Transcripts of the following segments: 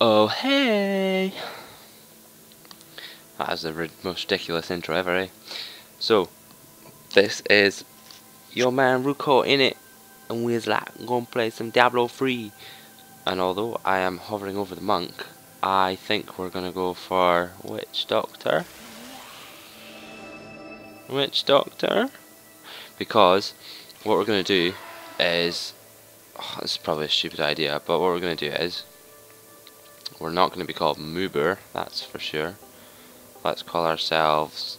Oh hey! That is the most ridiculous intro ever, eh? So, this is your man Ruko in it, and we're like gonna play some Diablo 3. And although I am hovering over the monk, I think we're gonna go for Witch Doctor. Witch Doctor? Because what we're gonna do is, this is probably a stupid idea, but what we're gonna do is, we're not gonna be called Moober, that's for sure. Let's call ourselves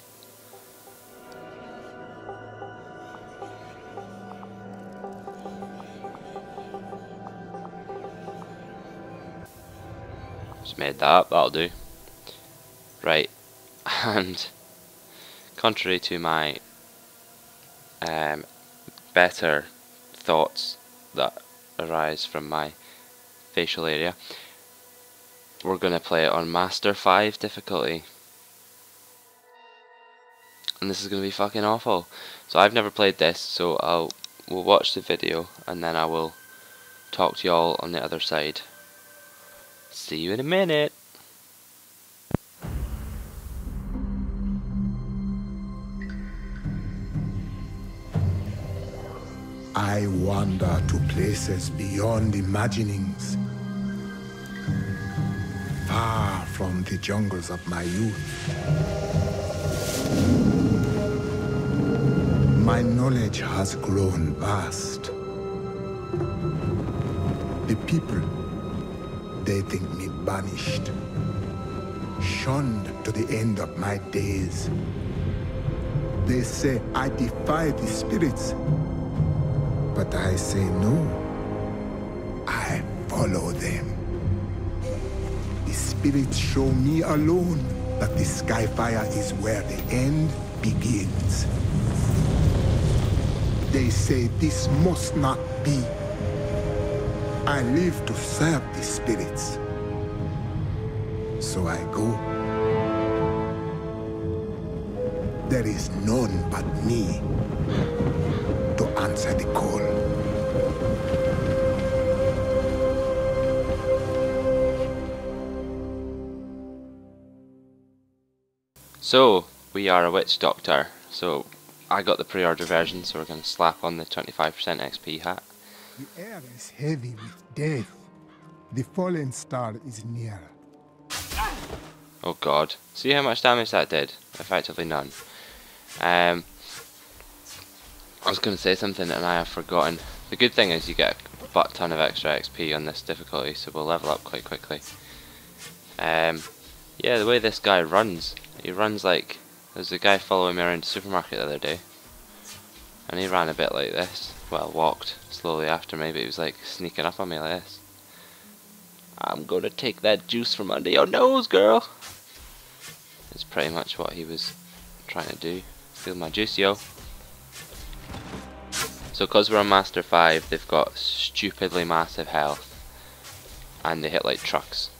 just made that up, that'll do. Right, and contrary to my better thoughts that arise from my facial area, we're gonna play it on Master 5 difficulty. And this is gonna be fucking awful. So I've never played this, so we'll watch the video and then I will talk to y'all on the other side. See you in a minute. I wander to places beyond imaginings, far from the jungles of my youth. My knowledge has grown vast. The people, they think me banished, shunned to the end of my days. They say I defy the spirits, but I say no. I follow them. The spirits show me alone that the Skyfire is where the end begins. They say this must not be. I live to serve the spirits. So I go. There is none but me to answer the call. So, we are a witch doctor. So, I got the pre-order version, so we're going to slap on the 25% XP hat. The air is heavy with death. The fallen star is near. Oh god. See how much damage that did? Effectively none. I was going to say something and I have forgotten. The good thing is you get a butt ton of extra XP on this difficulty, so we'll level up quite quickly. Yeah, the way this guy runs, he runs like, there's a guy following me around the supermarket the other day, and he ran a bit like this. Well, walked slowly after me, but he was like sneaking up on me like this. I'm gonna take that juice from under your nose, girl. That's pretty much what he was trying to do. Feel my juice, yo. So because we're on Master 5, they've got stupidly massive health, and they hit like trucks,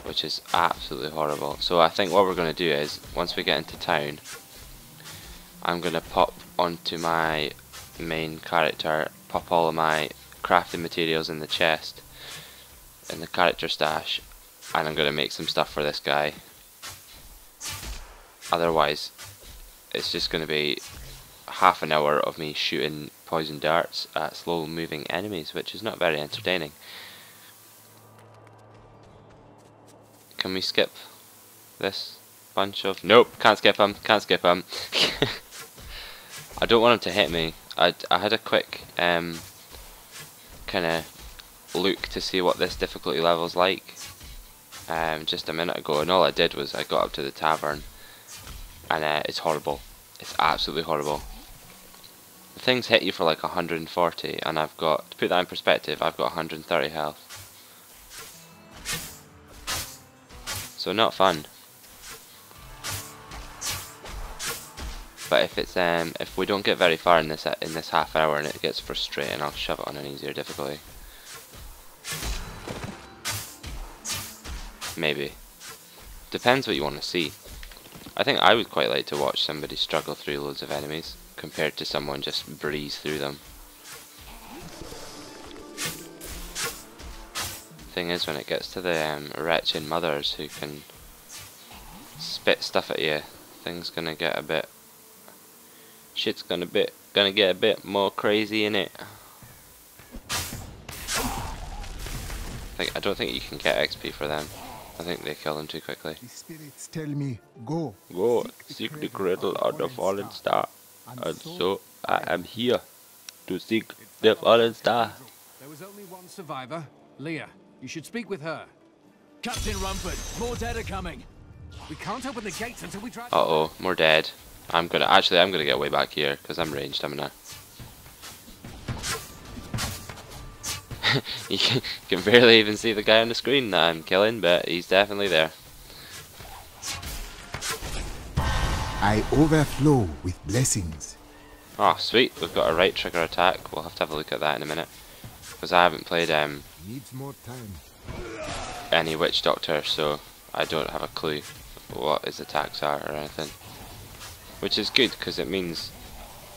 which is absolutely horrible. So I think what we're going to do is, once we get into town, I'm going to pop onto my main character, pop all of my crafting materials in the chest, in the character stash, and I'm going to make some stuff for this guy. Otherwise, it's just going to be half an hour of me shooting poison darts at slow moving enemies, which is not very entertaining. Can we skip this bunch of... Nope, can't skip him, can't skip him. I don't want him to hit me. I had a quick kind of look to see what this difficulty level's like just a minute ago, and all I did was I got up to the tavern, and it's horrible. It's absolutely horrible. The things hit you for like 140, and I've got, to put that in perspective, I've got 130 health. So not fun. But if it's if we don't get very far in this half hour and it gets frustrating, I'll shove it on an easier difficulty. Maybe. Depends what you want to see. I think I would quite like to watch somebody struggle through loads of enemies compared to someone just breeze through them. thing is, when it gets to the wretched mothers who can spit stuff at you, things gonna get a bit... shit's gonna get a bit more crazy in it. I don't think you can get XP for them. I think they kill them too quickly. The spirits tell me, go. Go, seek the cradle of the fallen star. And so I am here to seek the fallen star. There was only one survivor, Leah. You should speak with her. Captain Rumford, more dead are coming. We can't open the gates until we try. Uh-oh, more dead. I'm gonna get way back here because I'm ranged. I'm gonna. You can barely even see the guy on the screen that I'm killing, but he's definitely there. I overflow with blessings. Oh, sweet. We've got a right trigger attack. We'll have to have a look at that in a minute, because I haven't played Needs more time. any Witch Doctor, so I don't have a clue what his attacks are or anything. Which is good, because it means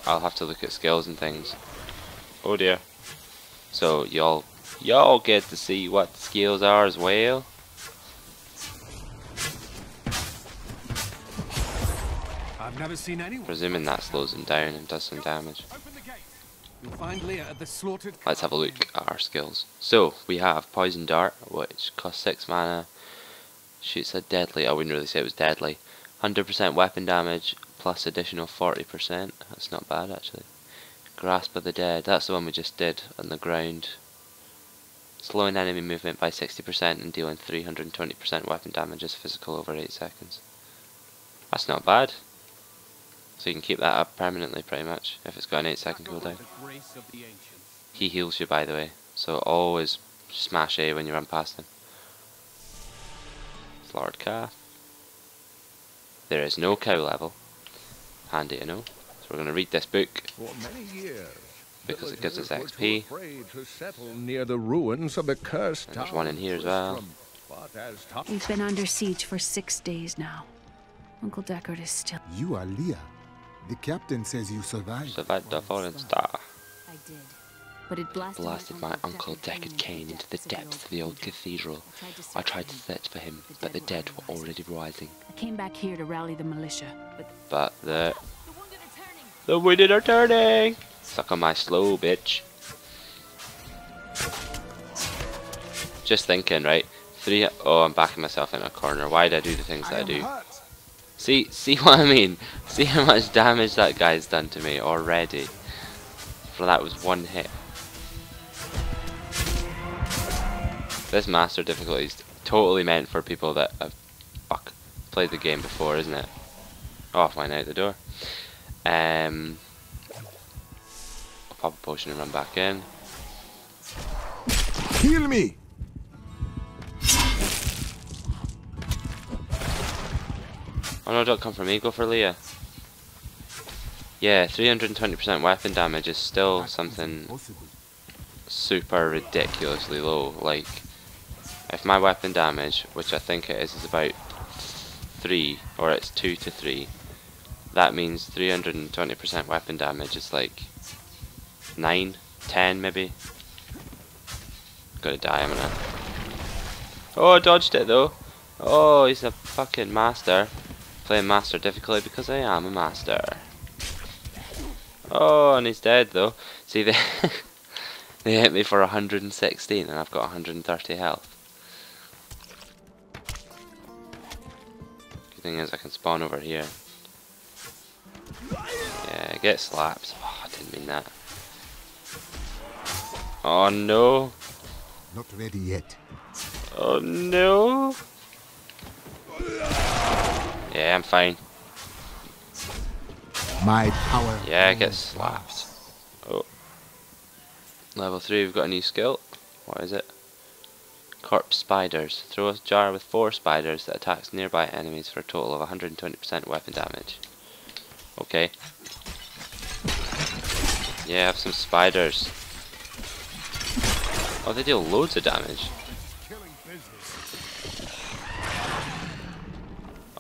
I'll have to look at skills and things. Oh dear. So y'all get to see what the skills are as well. I've never seen anyone. Presuming that slows him down and does some damage. Open the gate. You'll find Leah at the slaughtered. Let's have a look at our skills. So we have Poison Dart, which costs 6 mana, shoots a deadly, I wouldn't really say it was deadly, 100% weapon damage plus additional 40%, that's not bad actually. Grasp of the Dead, that's the one we just did on the ground. Slowing enemy movement by 60% and dealing 320% weapon damage as physical over 8 seconds. That's not bad. So you can keep that up permanently pretty much if it's got an 8-second cooldown. He heals you, by the way, so always smash A when you run past him. Lord Calf. There is no cow level. Handy to know. So we're going to read this book For many years, because it gives us XP. to settle near the ruins of the cursed And there's one in here as well. We've been under siege for 6 days now. Uncle Deckard is still... You are Leah. The captain says you survived. Survived the fallen star. I did. But it Blasted my Uncle Deckard Cain into the depths of the old cathedral. I tried to search for him, but the dead were already rising. I came back here to rally the militia, But the wounded are turning! Suck on my slow, bitch. Just thinking, right? Oh, I'm backing myself in a corner. Why did I do the things that I do? See what I mean? See how much damage that guy's done to me already? For that was one hit. This master difficulty is totally meant for people that have played the game before, isn't it? Oh, I went out the door. I'll pop a potion and run back in. Heal me! Oh no, don't come for me, go for Leah. Yeah, 320% weapon damage is still something super ridiculously low. Like, if my weapon damage, which I think it is about 3, or it's 2 to 3, that means 320% weapon damage is like 9, 10 maybe. Gotta die, I'm gonna... Oh, I dodged it though. Oh, he's a fucking master. Playing master difficulty because I am a master. Oh, and he's dead though. See, they hit me for 116 and I've got 130 health. Good thing is I can spawn over here. Yeah, get slapped. Oh, I didn't mean that. Oh no. Not ready yet. Oh no. Yeah, I'm fine. My power. Yeah, get slapped. Oh. Level 3, we've got a new skill. What is it? Corpse spiders. Throw a jar with 4 spiders that attacks nearby enemies for a total of 120% weapon damage. Okay. Yeah, I have some spiders. Oh, they deal loads of damage.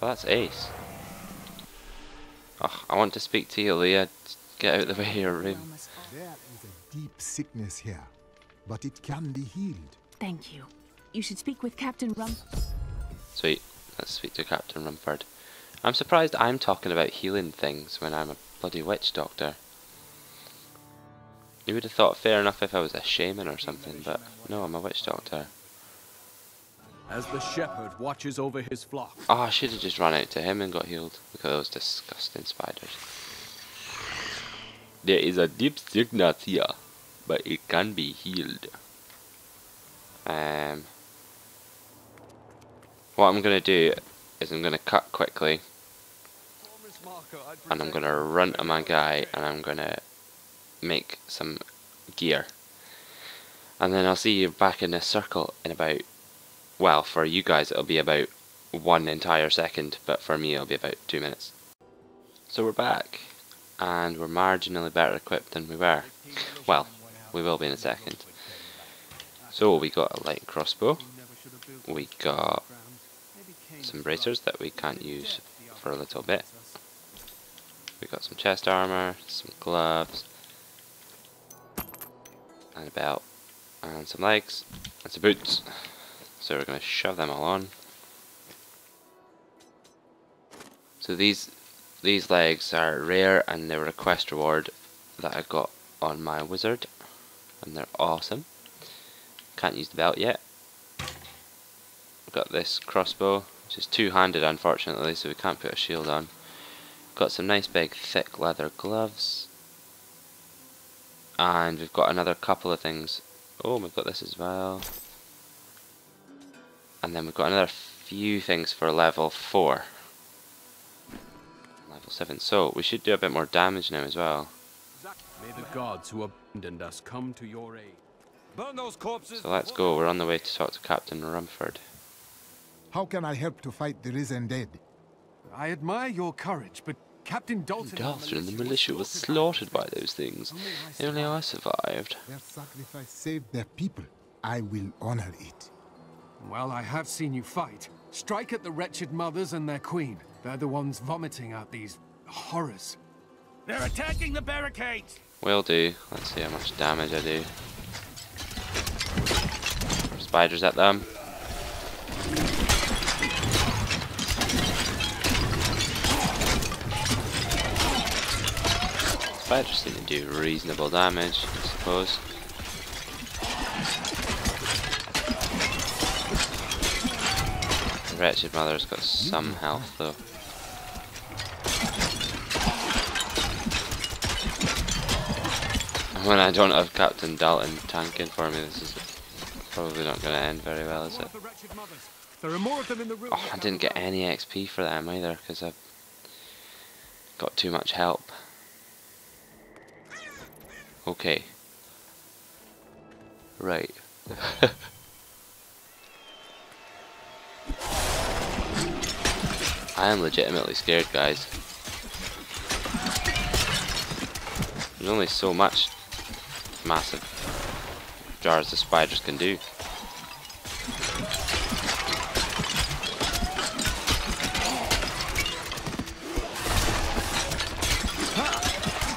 Oh, that's ace. Oh, I want to speak to you, Leah. Get out of the way of your room. There is a deep sickness here, but it can be healed. Thank you. You should speak with Captain Sweet. Let's speak to Captain Rumford. I'm surprised I'm talking about healing things when I'm a bloody witch doctor. You would have thought fair enough if I was a shaman or something, but no, I'm a witch doctor. As the shepherd watches over his flock. Oh, I should have just run out to him and got healed. Look at those disgusting spiders. There is a deep sickness here, but it can be healed. What I'm going to do is I'm going to cut quickly. And I'm going to run to my guy and I'm going to make some gear. And then I'll see you back in this circle in about, well, for you guys it'll be about 1 entire second, but for me it'll be about 2 minutes. So we're back, and we're marginally better equipped than we were. Well, we will be in a second. So we got a light crossbow, we got some bracers that we can't use for a little bit. We got some chest armor, some gloves, and a belt, and some legs, and some boots. So we're going to shove them all on. So these legs are rare, and they were a quest reward that I got on my wizard, and they're awesome. Can't use the belt yet. We've got this crossbow, which is two-handed unfortunately, so we can't put a shield on. Got some nice big thick leather gloves, and we've got another couple of things. Oh, we've got this as well, and then we've got another few things for level 4, level 7. So we should do a bit more damage now as well. May the gods who abandoned us come to your aid. Burn those corpses. So let's go. We're on the way to talk to Captain Rumford. How can I help to fight the risen dead? I admire your courage, but Captain Dalton And the militia was slaughtered by those things. Only I survived. Their sacrifice saved their people. I will honor it. Well, I have seen you fight. Strike at the wretched mothers and their queen. They're the ones vomiting out these horrors. They're attacking the barricades! Will do. Let's see how much damage I do. Spiders at them. Spiders seem to do reasonable damage, I suppose. The wretched mother's got some health though. And when I don't have Captain Dalton tanking for me, this is probably not going to end very well, is it? Oh, I didn't get any XP for them either, because I've got too much help. Okay. Right. I am legitimately scared, guys. There's only so much massive jars the spiders can do.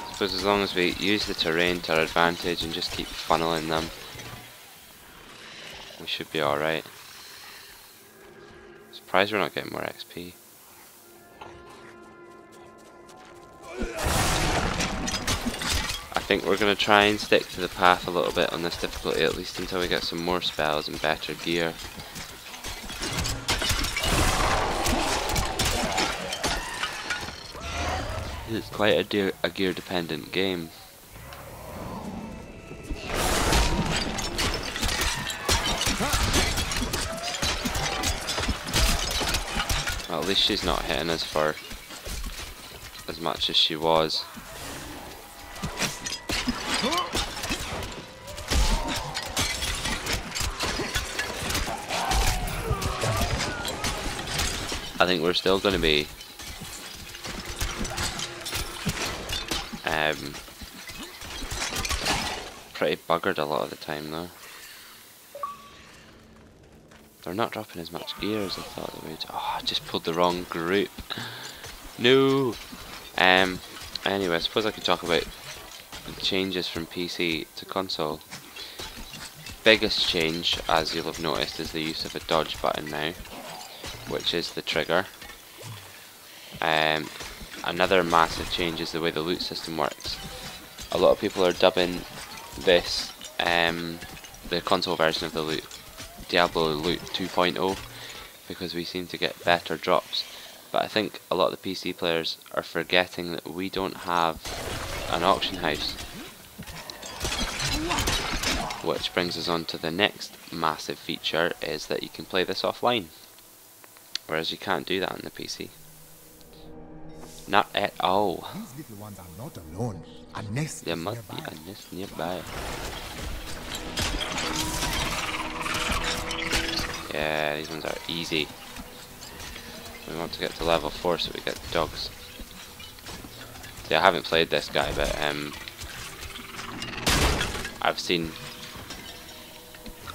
I suppose as long as we use the terrain to our advantage and just keep funneling them, we should be alright. Surprised we're not getting more XP. I think we're going to try and stick to the path a little bit on this difficulty, at least until we get some more spells and better gear. It's quite a gear dependent game. Well, at least she's not hitting us for as much as she was. I think we're still going to be pretty buggered a lot of the time though. They're not dropping as much gear as I thought they would. Oh, I just pulled the wrong group. No! Anyway, I suppose I could talk about the changes from PC to console. biggest change, as you'll have noticed, is the use of a dodge button now, which is the trigger. Another massive change is the way the loot system works. A lot of people are dubbing this, the console version of the loot, Diablo Loot 2.0, because we seem to get better drops. But I think a lot of the PC players are forgetting that we don't have an auction house. Which brings us on to the next massive feature, is that you can play this offline. Whereas you can't do that on the PC. Not at all. These little ones are not alone. A nest There is must be nearby. a nest nearby. Yeah, these ones are easy. We want to get to level 4 so we get the dogs. See, I haven't played this guy, but I've seen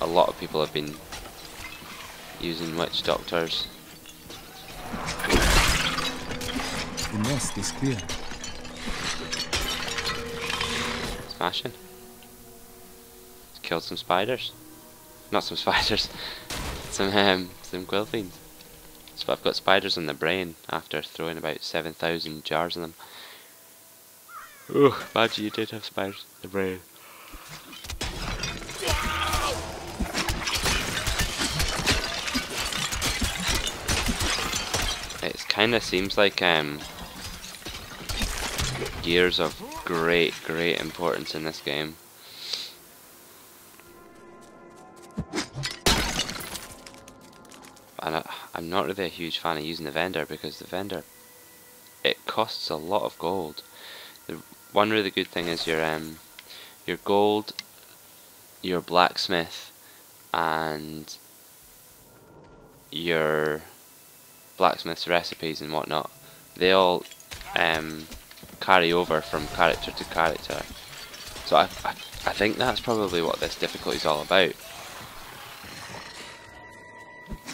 a lot of people have been using witch doctors. The nest is clear. Smashing. Let's kill some spiders. Not some spiders. some quill fiends. So I've got spiders in the brain after throwing about 7,000 jars in them. Ooh, imagine you did have spiders in the brain. It kind of seems like gear's of great importance in this game. And I'm not really a huge fan of using the vendor, because the vendor, it costs a lot of gold. The one really good thing is your gold, your blacksmith, and your blacksmith's recipes and whatnot. They all carry over from character to character. So I think that's probably what this difficulty is all about.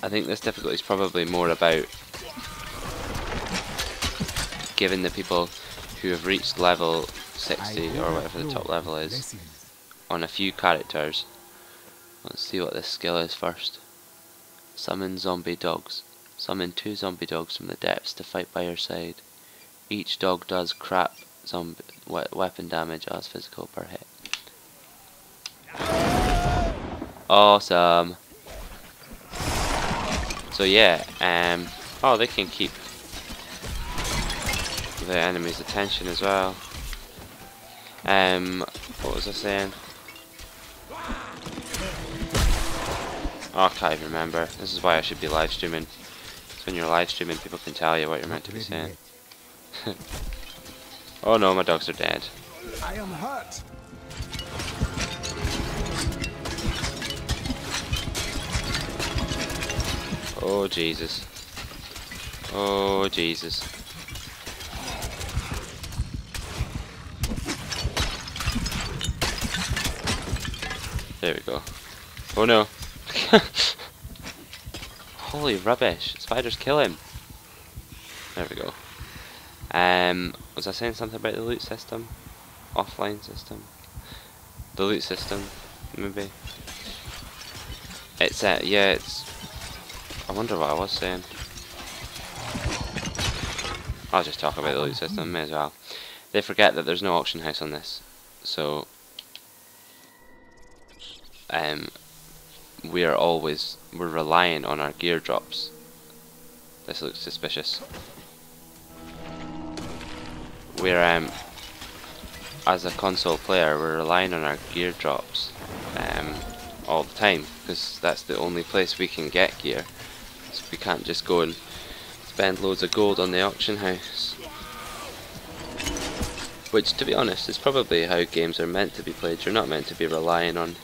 I think this difficulty is probably more about giving the people who have reached level 60 or whatever the top level is on a few characters. Let's see what this skill is first. Summon zombie dogs. Summon 2 zombie dogs from the depths to fight by your side. Each dog does crap zombie weapon damage as physical per hit. Awesome. So yeah, oh, they can keep the enemy's attention as well. What was I saying? Oh, I can't even remember. This is why I should be live streaming. So when you're live streaming, people can tell you what you're meant to be saying. Oh no, my dogs are dead. I am hurt. Oh Jesus. Oh Jesus. There we go. Oh no. Holy rubbish. Spiders kill him. There we go. Was I saying something about the loot system? Offline system? The loot system, maybe? It's, yeah, it's... I wonder what I was saying. I'll just talk about the loot system, may as well. They forget that there's no auction house on this. So... we're relying on our gear drops. This looks suspicious. We're as a console player, we're relying on our gear drops all the time, because that's the only place we can get gear. So we can't just go and spend loads of gold on the auction house. Which, to be honest, is probably how games are meant to be played. You're not meant to be relying on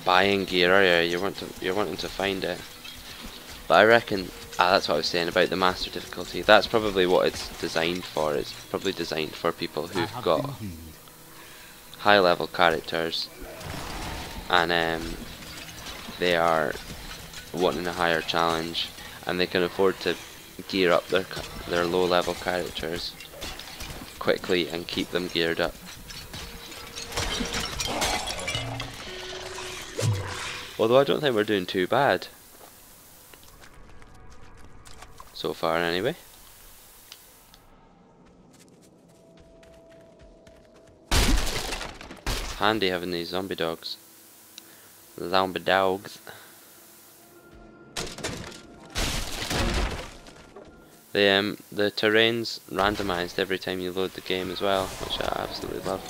buying gear, are you? You're wanting to find it. But I reckon, that's what I was saying about the master difficulty. That's probably what it's designed for. It's probably designed for people who've got high level characters, and they are wanting a higher challenge, and they can afford to gear up their low level characters quickly and keep them geared up. Although I don't think we're doing too bad. So far anyway. Handy having these zombie dogs. Zombie dogs. The terrain's randomized every time you load the game as well, which I absolutely love.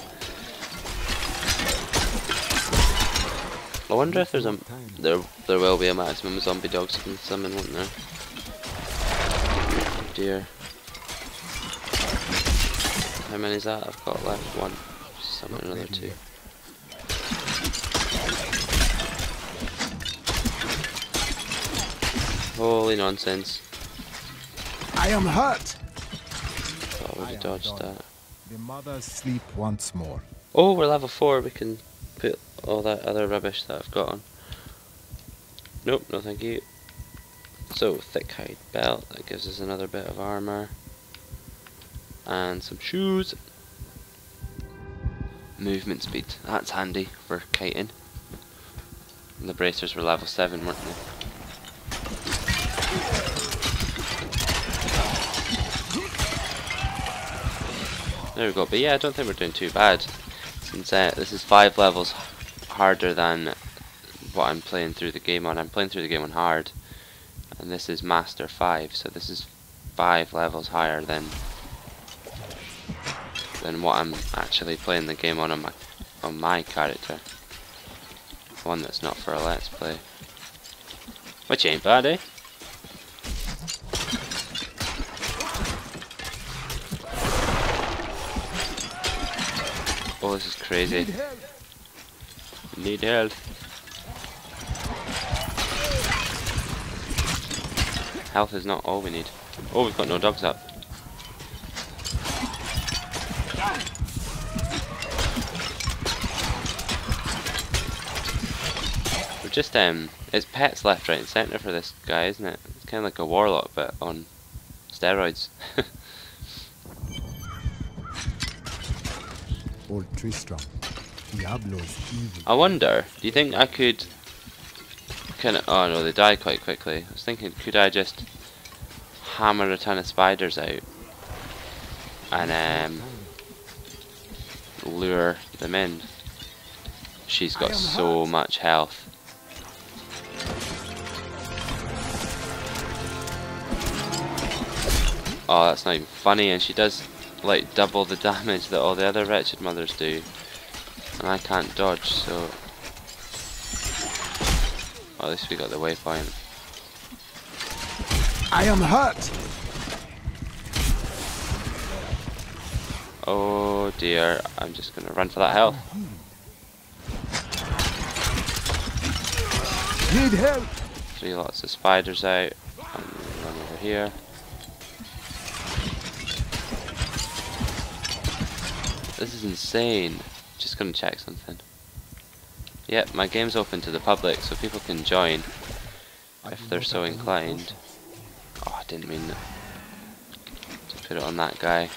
I wonder if there's there will be a maximum of zombie dogs you can summon, won't there? Oh dear. How many is that? I've got left one. Just summon another 2. Holy nonsense. I am hurt. I would have dodged that. The mothers sleep once more. Oh, we're level 4. We can put all that other rubbish that I've got on. Nope, no thank you. So, thick hide belt. That gives us another bit of armor. And some shoes. Movement speed. That's handy for kiting. And the bracers were level 7, weren't they? There we go, but yeah, I don't think we're doing too bad, since this is 5 levels harder than what I'm playing through the game on. I'm playing through the game on hard, and this is Master 5, so this is 5 levels higher than what I'm actually playing the game on my character. One that's not for a let's play. Which ain't bad, eh? Oh, this is crazy. Need help. Health is not all we need. Oh, we've got no dogs up. We're just, it's pets left, right and centre for this guy, isn't it? It's kind of like a warlock, but on steroids. Old Tristram, Diablo's evil. I wonder, do you think I could oh no, they die quite quickly. I was thinking, could I just hammer a ton of spiders out and lure them in? She's got so much health. Oh, that's not even funny, and she does like double the damage that all the other wretched mothers do, and I can't dodge, so well, at least we got the waypoint. I am hurt. Oh dear, I'm just gonna run for that health. Need help. 3 lots of spiders out, and run over here. This is insane. Just gonna check something. Yep, my game's open to the public, so people can join if they're so inclined. Oh, I didn't mean to put it on that guy.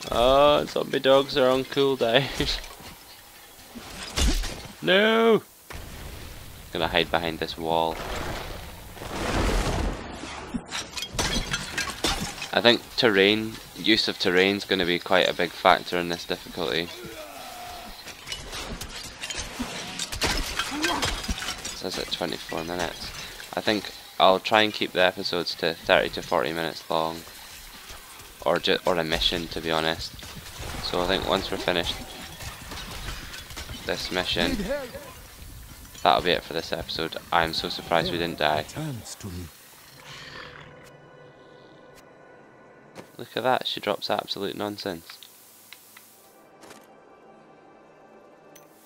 Oh, zombie dogs are on cooldown. No! Gonna hide behind this wall. I think use of terrain is going to be quite a big factor in this difficulty. It says at 24 minutes. I think I'll try and keep the episodes to 30 to 40 minutes long, or a mission, to be honest. So I think once we're finished this mission, that'll be it for this episode. I'm so surprised we didn't die. Look at that, she drops absolute nonsense.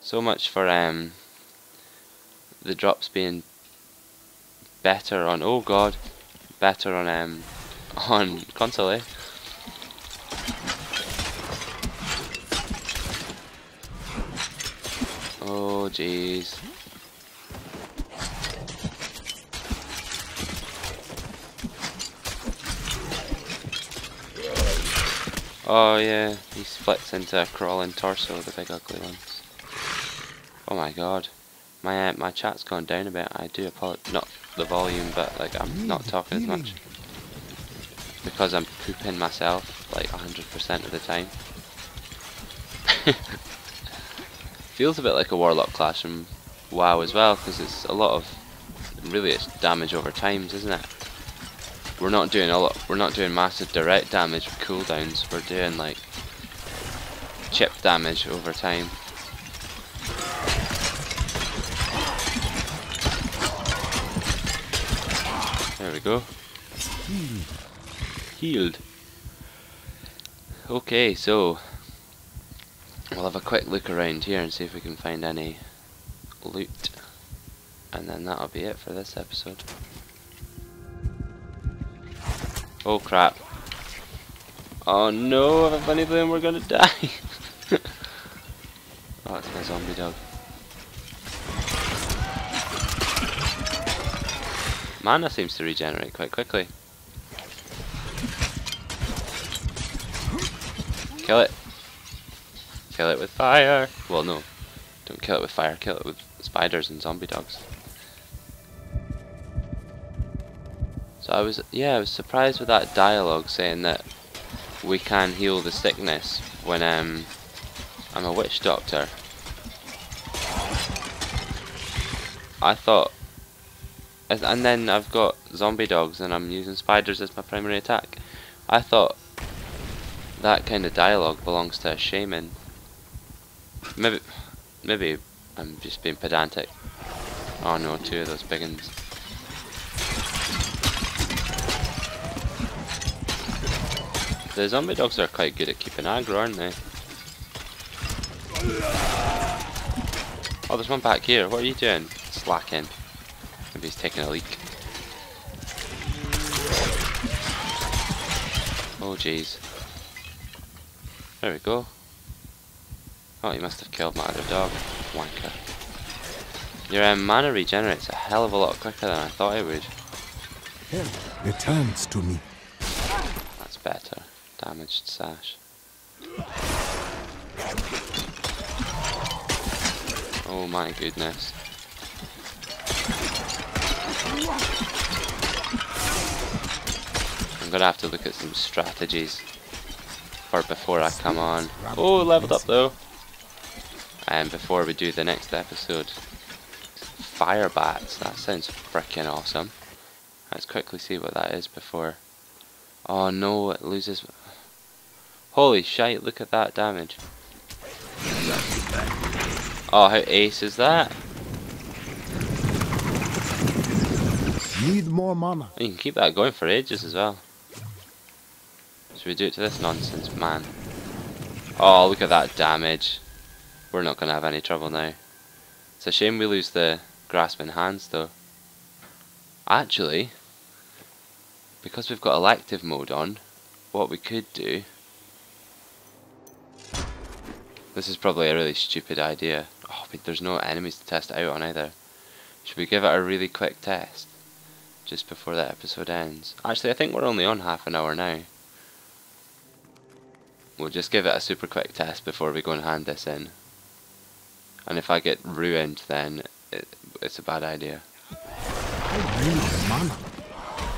So much for the drops being better on, oh god, better on console, eh? Oh jeez. Oh yeah, he splits into a crawling torso, the big ugly ones. Oh my god. My chat's gone down a bit. I do apologize. Not the volume, but like I'm not talking as much. Because I'm pooping myself like 100% of the time. Feels a bit like a Warlock class from WoW as well, because it's a lot of, really it's damage over times, isn't it? We're not doing massive direct damage with cooldowns, we're doing like chip damage over time. There we go. Healed. Okay, so we'll have a quick look around here and see if we can find any loot. And then that'll be it for this episode. Oh crap. Oh no, I have a funny feeling we're gonna die. Oh, it's my zombie dog. Mana seems to regenerate quite quickly. Kill it. Kill it with fire. Well, no. Don't kill it with fire, kill it with spiders and zombie dogs. So I was surprised with that dialogue saying that we can heal the sickness when I'm a witch doctor. I thought, and then I've got zombie dogs and I'm using spiders as my primary attack. I thought that kind of dialogue belongs to a shaman. Maybe I'm just being pedantic. Oh no, two of those big ones. The zombie dogs are quite good at keeping aggro, aren't they? Oh, there's one back here. What are you doing? Slacking. Maybe he's taking a leak. Oh jeez. There we go. Oh, he must have killed my other dog. Wanker. Your mana regenerates a hell of a lot quicker than I thought it would. Hell returns to me. That's better. Damaged sash. Oh my goodness. I'm gonna have to look at some strategies for before I come on. Oh, leveled up though. And before we do the next episode. Fire bats, that sounds freaking awesome. Let's quickly see what that is before. Oh no, it loses. Holy shite, look at that damage. Oh, how ace is that? Need more mana. You can keep that going for ages as well. Should we do it to this nonsense, man? Oh, look at that damage. We're not going to have any trouble now. It's a shame we lose the grasping hands though. Actually, because we've got elective mode on, what we could do... This is probably a really stupid idea. Oh, but there's no enemies to test it out on either. Should we give it a really quick test? Just before the episode ends. Actually, I think we're only on half an hour now. We'll just give it a super quick test before we go and hand this in. And if I get ruined, then it's a bad idea. I need mana.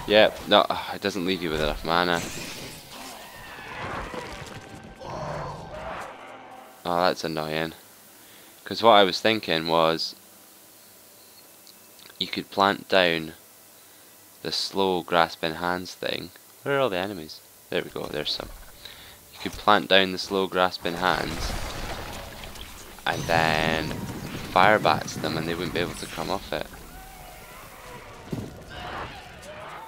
Yep, no, it doesn't leave you with enough mana. Oh, that's annoying. Because what I was thinking was, you could plant down the slow grasping hands thing. Where are all the enemies? There we go, there's some. You could plant down the slow grasping hands, and then fire bats them and they wouldn't be able to come off it.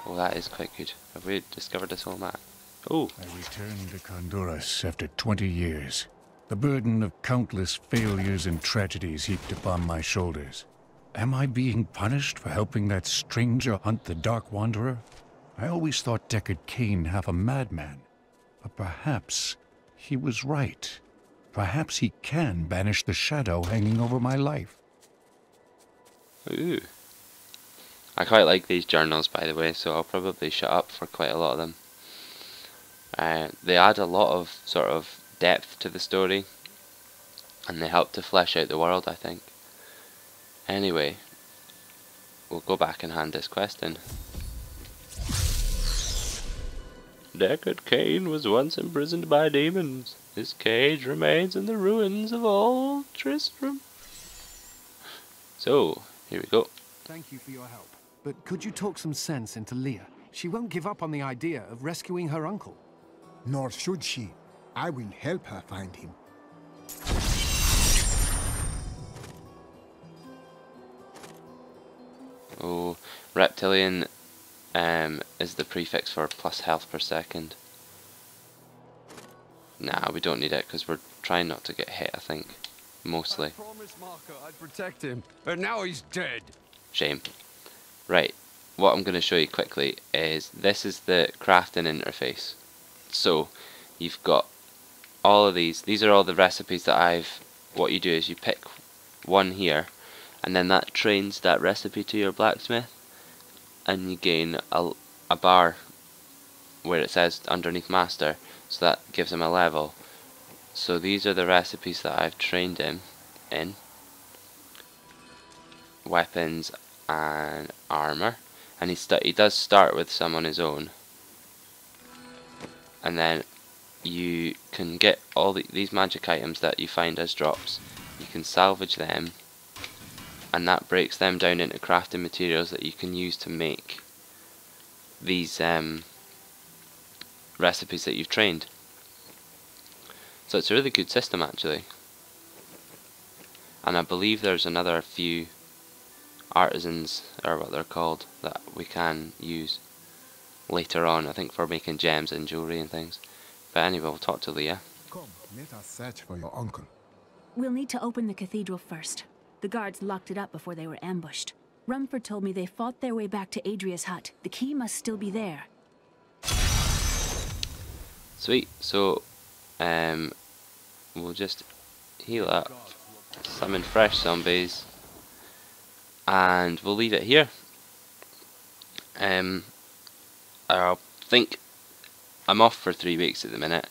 Oh, that is quite good. Have we discovered this whole map? Oh! I returned to Honduras after 20 years. The burden of countless failures and tragedies heaped upon my shoulders. Am I being punished for helping that stranger hunt the Dark Wanderer? I always thought Deckard Cain half a madman. But perhaps he was right. Perhaps he can banish the shadow hanging over my life. Ooh. I quite like these journals, by the way, so I'll probably shut up for quite a lot of them. They add a lot of sort of depth to the story, and they help to flesh out the world, I think. Anyway, we'll go back and hand this quest in. Deckard Cain was once imprisoned by demons. His cage remains in the ruins of Old Tristram. So, here we go. Thank you for your help. But could you talk some sense into Leah? She won't give up on the idea of rescuing her uncle. Nor should she. I will help her find him. Oh, reptilian is the prefix for plus health per second. Nah, we don't need it because we're trying not to get hit, I think. Mostly. I promised Marco I'd protect him, and now he's dead. Shame. Right, what I'm going to show you quickly is this is the crafting interface. So, you've got all of these are all the recipes that what you do is you pick one here, and then that trains that recipe to your blacksmith, and you gain a bar where it says underneath master, so that gives him a level. So these are the recipes that I've trained him in. Weapons and armor, and he does start with some on his own, and then you can get all these magic items that you find as drops. You can salvage them, and that breaks them down into crafting materials that you can use to make these recipes that you've trained. So it's a really good system actually, and I believe there's another few artisans, or what they're called, that we can use later on, I think for making gems and jewellery and things. But anyway, we'll talk to Leah. Come, let us search for your uncle. We'll need to open the cathedral first. The guards locked it up before they were ambushed. Rumford told me they fought their way back to Adria's hut. The key must still be there. Sweet, so we'll just heal up, summon fresh zombies, and we'll leave it here. I think I'm off for 3 weeks at the minute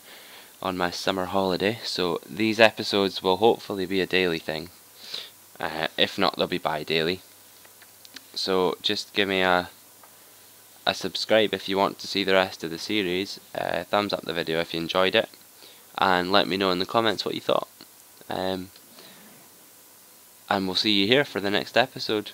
on my summer holiday, so these episodes will hopefully be a daily thing. If not, they'll be bi-daily. So just give me a subscribe if you want to see the rest of the series. Thumbs up the video if you enjoyed it, and let me know in the comments what you thought. And we'll see you here for the next episode.